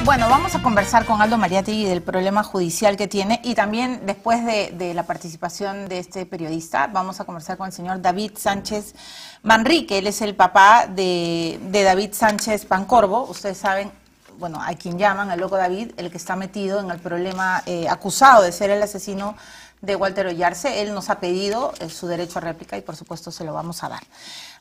Bueno, vamos a conversar con Aldo Mariátegui del problema judicial que tiene y también después de la participación de este periodista vamos a conversar con el señor David Sánchez Manrique. Él es el papá de David Sánchez Pancorbo. Ustedes saben, bueno, a quien llaman, al loco David, el que está metido en el problema, acusado de ser el asesino de Walter Oyarse. Él nos ha pedido su derecho a réplica y por supuesto se lo vamos a dar.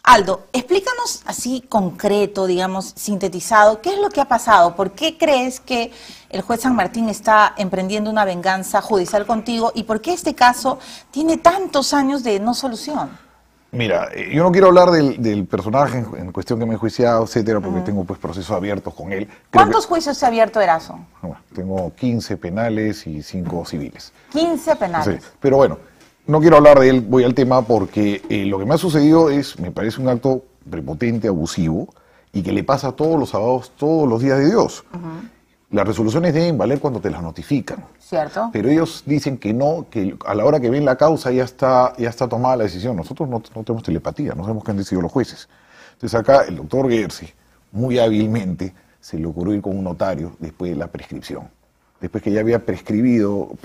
Aldo, explícanos así concreto, digamos, sintetizado, ¿qué es lo que ha pasado? ¿Por qué crees que el juez San Martín está emprendiendo una venganza judicial contigo? ¿Y por qué este caso tiene tantos años de no solución? Mira, yo no quiero hablar del personaje en cuestión que me he enjuiciado, etcétera, porque tengo pues procesos abiertos con él. ¿Cuántos juicios se ha abierto, Erazo? Bueno, tengo 15 penales y 5 civiles. 15 penales. Sí, pero bueno, no quiero hablar de él, voy al tema porque lo que me ha sucedido me parece un acto prepotente, abusivo, y que le pasa a todos los sábados, todos los días de Dios. Las resoluciones deben valer cuando te las notifican. ¿Cierto? Pero ellos dicen que no, que a la hora que ven la causa ya está tomada la decisión. Nosotros no tenemos telepatía, no sabemos qué han decidido los jueces. Entonces acá el doctor Gersi, muy hábilmente, se le ocurrió ir con un notario después de la prescripción. Después que ya había prescrito,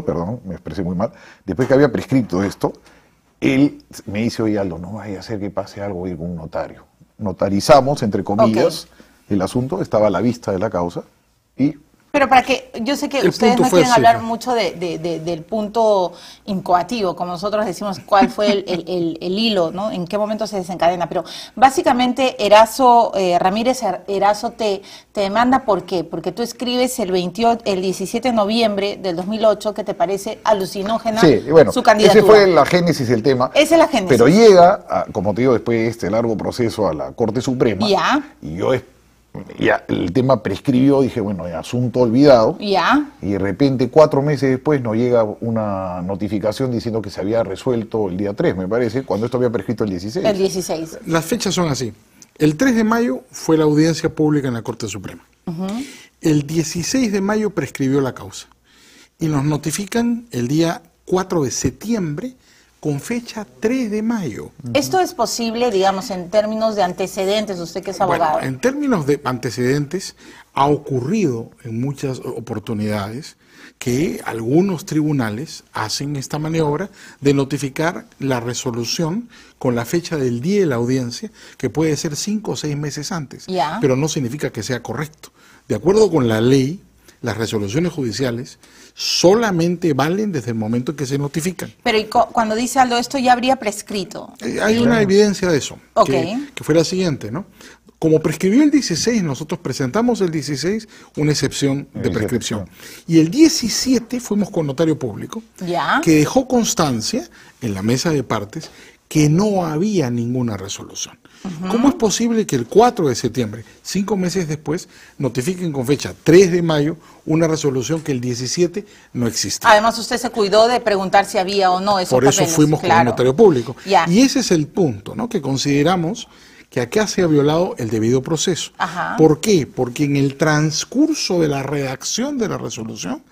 perdón, me expresé muy mal, después que había prescrito esto, él me dice, oye Aldo, no vaya a hacer que pase algo, ir con un notario. Notarizamos, entre comillas, el asunto, estaba a la vista de la causa y... Pero para que, yo sé que ustedes no quieren hablar mucho del punto incoativo, como nosotros decimos, cuál fue el hilo, ¿no? En qué momento se desencadena, pero básicamente Ramírez Erazo te demanda, ¿por qué? Porque tú escribes el 17 de noviembre del 2008 que te parece alucinógena su candidatura. Ese fue la génesis del tema. Esa es la génesis. Pero llega, como te digo, después de este largo proceso a la Corte Suprema, y yo ya el tema prescribió, dije, bueno, asunto olvidado. Ya. Y de repente, 4 meses después, nos llega una notificación diciendo que se había resuelto el día 3, me parece, cuando esto había prescrito el 16. El 16. Las fechas son así. El 3 de mayo fue la audiencia pública en la Corte Suprema. El 16 de mayo prescribió la causa. Y nos notifican el día 4 de septiembre con fecha 3 de mayo. ¿Esto es posible, digamos, en términos de antecedentes, usted que es abogado? Bueno, en términos de antecedentes, ha ocurrido en muchas oportunidades que algunos tribunales hacen esta maniobra de notificar la resolución con la fecha del día de la audiencia, que puede ser 5 o 6 meses antes, pero no significa que sea correcto. De acuerdo con la ley, las resoluciones judiciales solamente valen desde el momento en que se notifican. Pero cuando dice Aldo esto ya habría prescrito. Hay una evidencia de eso, que fue la siguiente, ¿no? Como prescribió el 16, nosotros presentamos el 16 una excepción de prescripción. Y el 17 fuimos con notario público, que dejó constancia en la mesa de partes que no había ninguna resolución. ¿Cómo es posible que el 4 de septiembre, 5 meses después, notifiquen con fecha 3 de mayo una resolución que el 17 no existe? Además, usted se cuidó de preguntar si había o no esos papeles. Por eso fuimos con el notario público. Y ese es el punto, ¿no? Que consideramos que acá se ha violado el debido proceso. ¿Por qué? Porque en el transcurso de la redacción de la resolución,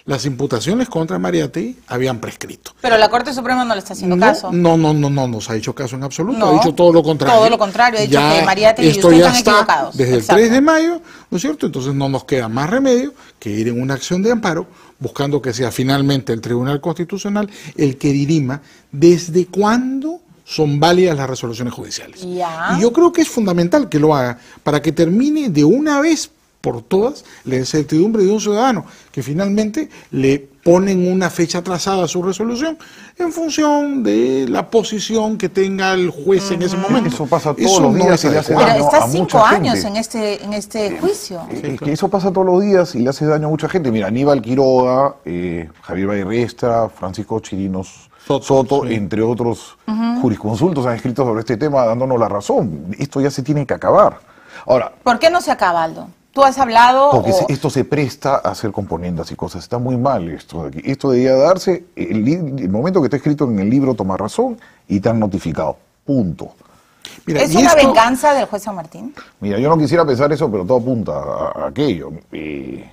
las imputaciones contra Mariátegui habían prescrito. Pero la Corte Suprema no le está haciendo caso. No nos ha hecho caso en absoluto, ha dicho todo lo contrario. Todo lo contrario, ha dicho que Mariátegui y ustedes están equivocados. Desde el 3 de mayo, ¿no es cierto? Entonces no nos queda más remedio que ir en una acción de amparo, buscando que sea finalmente el Tribunal Constitucional el que dirima desde cuándo son válidas las resoluciones judiciales. Y yo creo que es fundamental que lo haga para que termine de una vez por todas la incertidumbre de un ciudadano que finalmente le ponen una fecha atrasada a su resolución en función de la posición que tenga el juez en ese momento. Eso pasa todos los días y le hace daño a mucha gente. Pero está 5 años en este juicio. Que eso pasa todos los días y le hace daño a mucha gente. Mira, Aníbal Quiroga, Javier Vallerrestra, Francisco Chirinos Soto, entre otros jurisconsultos han escrito sobre este tema dándonos la razón. Esto ya se tiene que acabar. Ahora, ¿por qué no se acaba, Aldo? ¿Tú has hablado? Porque esto se presta a hacer componendas y cosas. Está muy mal esto de aquí. Esto debería darse el momento que está escrito en el libro, toma razón y te han notificado. Punto. Mira, ¿es una venganza del juez San Martín? Mira, yo no quisiera pensar eso, pero todo apunta a aquello.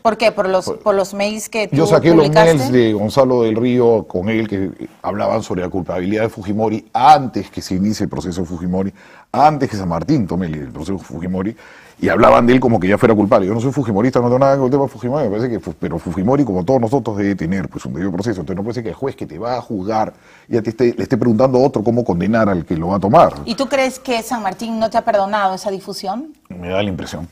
¿Por qué? ¿Por los mails que tú Yo saqué publicaste? los mails de Gonzalo del Río con él que hablaban sobre la culpabilidad de Fujimori antes que se inicie el proceso de Fujimori, antes que San Martín tome el proceso de Fujimori. y hablaban de él como que ya fuera culpable. Yo no soy fujimorista, no tengo nada con el tema de Fujimori, me parece que, pero Fujimori, como todos nosotros, debe tener pues un debido proceso. Entonces no puede ser que el juez que te va a juzgar ya le esté preguntando a otro cómo condenar al que lo va a tomar. ¿Y tú crees que San Martín no te ha perdonado esa difusión? Me da la impresión.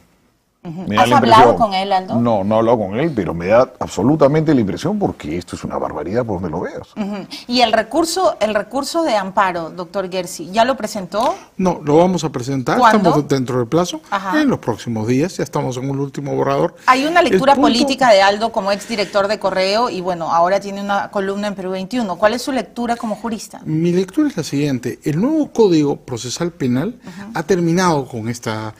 ¿Has hablado con él, Aldo? No, no he hablado con él, pero me da absolutamente la impresión porque esto es una barbaridad por donde lo veas. ¿Y el recurso de amparo, doctor Gersi, ya lo presentó? No, lo vamos a presentar, ¿Cuándo? estamos dentro del plazo, Ajá. en los próximos días, ya estamos en un último borrador. Hay una lectura El punto- política de Aldo como exdirector de Correo y bueno, ahora tiene una columna en Perú 21. ¿Cuál es su lectura como jurista? Mi lectura es la siguiente, el nuevo Código Procesal Penal ha terminado con esta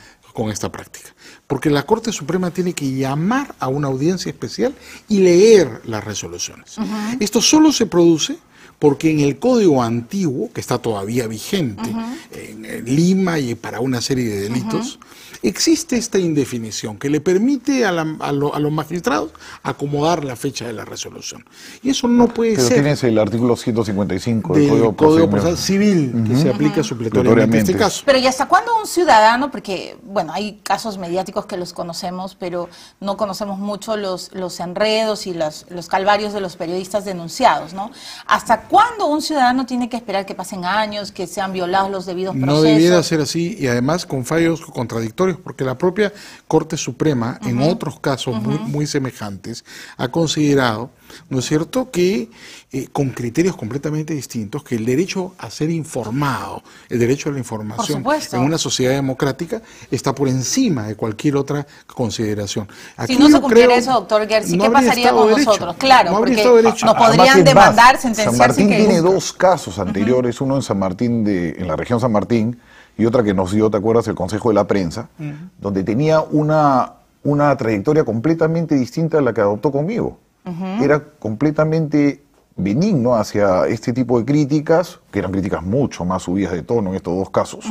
práctica, porque la Corte Suprema tiene que llamar a una audiencia especial y leer las resoluciones. Esto solo se produce porque en el Código antiguo, que está todavía vigente en Lima y para una serie de delitos, existe esta indefinición que le permite a los magistrados acomodar la fecha de la resolución. Y eso no puede Pero ser tienes el artículo 155 del del Código Código Procesal Procesal Civil que se aplica supletoriamente en este caso. Pero ¿y hasta cuándo un ciudadano, porque bueno, hay casos mediáticos que los conocemos, pero no conocemos mucho los enredos y los calvarios de los periodistas denunciados, ¿no? ¿Hasta cuándo un ciudadano tiene que esperar que pasen años, que sean violados los debidos procesos? No debiera ser así y además con fallos contradictorios porque la propia Corte Suprema en otros casos muy semejantes ha considerado, ¿no es cierto?, que con criterios completamente distintos, que el derecho a ser informado, el derecho a la información supuesto. en una sociedad democrática está por encima de cualquier otra consideración. Aquí Si no se yo cumpliera creo eso, doctor Gersi, no ¿qué habría pasaría Estado con de derecho. nosotros? Claro, No habría porque Estado de derecho. nos Además, podrían es más, demandar, San sentenciarse Martín que... tiene dos casos anteriores, uno en San Martín, en la región San Martín, y otra que nos dio, ¿te acuerdas?, el Consejo de la Prensa, donde tenía una trayectoria completamente distinta a la que adoptó conmigo. Era completamente benigno hacia este tipo de críticas, que eran críticas mucho más subidas de tono en estos dos casos.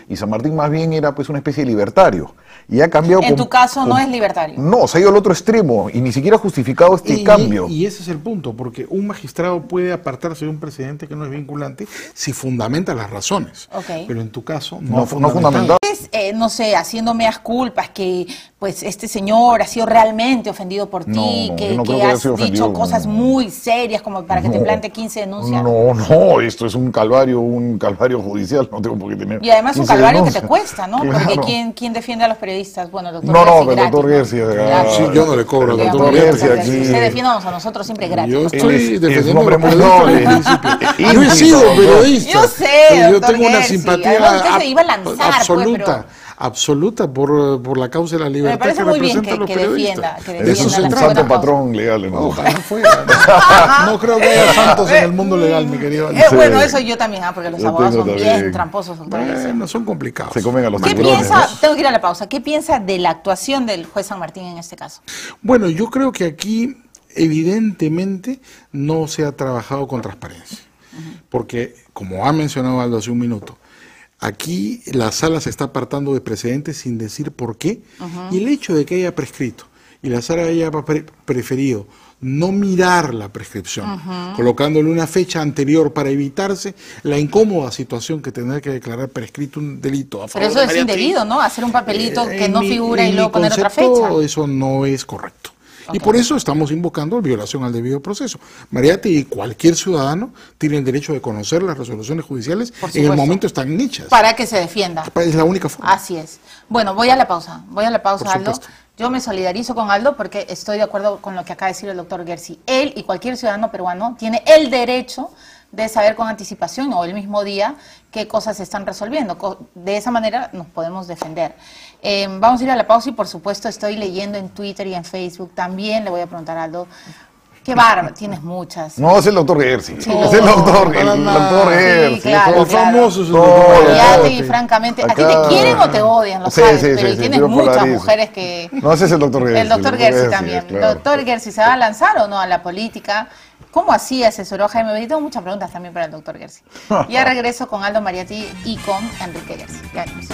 Y San Martín más bien era pues una especie de libertario. Y ha cambiado... En tu caso no es libertario. No, se ha ido al otro extremo y ni siquiera ha justificado este cambio. Y ese es el punto, porque un magistrado puede apartarse de un precedente que no es vinculante si fundamenta las razones. Ok. Pero en tu caso No ha fundamentado. fundamentado. No sé, haciendo meas culpas, que pues este señor ha sido realmente ofendido por ti, No, que, yo no creo que que haya has sido dicho ofendido, cosas no. muy serias como para que te plante 15 denuncias. No, esto es un calvario judicial, no tengo por qué tener. Y además un 15 calvario que denuncias. te cuesta, ¿no? Claro. Porque ¿quién defiende a los periodistas? Bueno, el doctor No, Gersi, pero el gratis, doctor ¿no? Gersi, Gratis. Sí, yo no le cobro al Digamos, doctor Gersi doctor aquí. Gersi, usted defiéndanos a nosotros siempre gratis. Yo Él estoy es un defendiendo hombre a los muy periodistas noble. desde el principio. Yo he Íntegro, sido doctor. periodista. Yo sé, pero yo doctor tengo una Gersi. simpatía Además, usted se iba a lanzar, pues, absoluta, pero- absoluta por la causa de la libertad parece que muy bien representan los que periodistas. defienda De Eso eso es se la un trata. santo buena patrón legal. en nosotros. Ojalá fuera. No creo que haya santos en el mundo legal, mi querido Aldo. Bueno, eso yo también, porque los Yo abogados tengo son también. bien tramposos, doctor Gersi. Bueno, son complicados. Se comen a los ¿Qué tiburones. piensa, tengo que ir a la pausa, qué piensa de la actuación del juez San Martín en este caso? Bueno, yo creo que aquí evidentemente no se ha trabajado con transparencia, porque como ha mencionado Aldo hace un minuto, aquí la sala se está apartando de precedentes sin decir por qué, y el hecho de que haya prescrito y la sala haya preferido no mirar la prescripción, colocándole una fecha anterior para evitarse la incómoda situación que tendrá que declarar prescrito un delito a Pero favor eso de es Mariategui. indebido, ¿no? Hacer un papelito que En no mi- figura y en luego mi poner otra concepto, fecha. Eso no es correcto. Y Ok. por eso estamos invocando violación al debido proceso. Mariategui y cualquier ciudadano tiene el derecho de conocer las resoluciones judiciales Por en el supuesto. momento están hechas. Para que se defienda. Es la única forma. Así es. Bueno, voy a la pausa, Por Aldo. supuesto. Yo me solidarizo con Aldo porque estoy de acuerdo con lo que acaba de decir el doctor Gersi. Él y cualquier ciudadano peruano tiene el derecho de saber con anticipación o el mismo día qué cosas se están resolviendo. De esa manera nos podemos defender. Vamos a ir a la pausa y por supuesto estoy leyendo en Twitter y en Facebook. También le voy a preguntar a Aldo, qué bárbaro, tienes muchas. No, es el doctor Gersi. Sí. Es el doctor Sí, Gersi. claro. El famoso es el Todo, doctor Mariategui, Mariategui. francamente, a ti Acá- te quieren o te odian, lo Sí, sabes, sí, pero sí, y sí, tienes yo muchas polarizo. mujeres que... No, ese es el doctor Gersi. El doctor Gersi también. claro. Doctor Gersi, ¿se va a lanzar o no a la política? ¿Cómo así asesoró a Jaime Benito? Tengo muchas preguntas también para el doctor Gersi. Ya regreso con Aldo Mariategui y con Enrique Gersi. Ya venimos.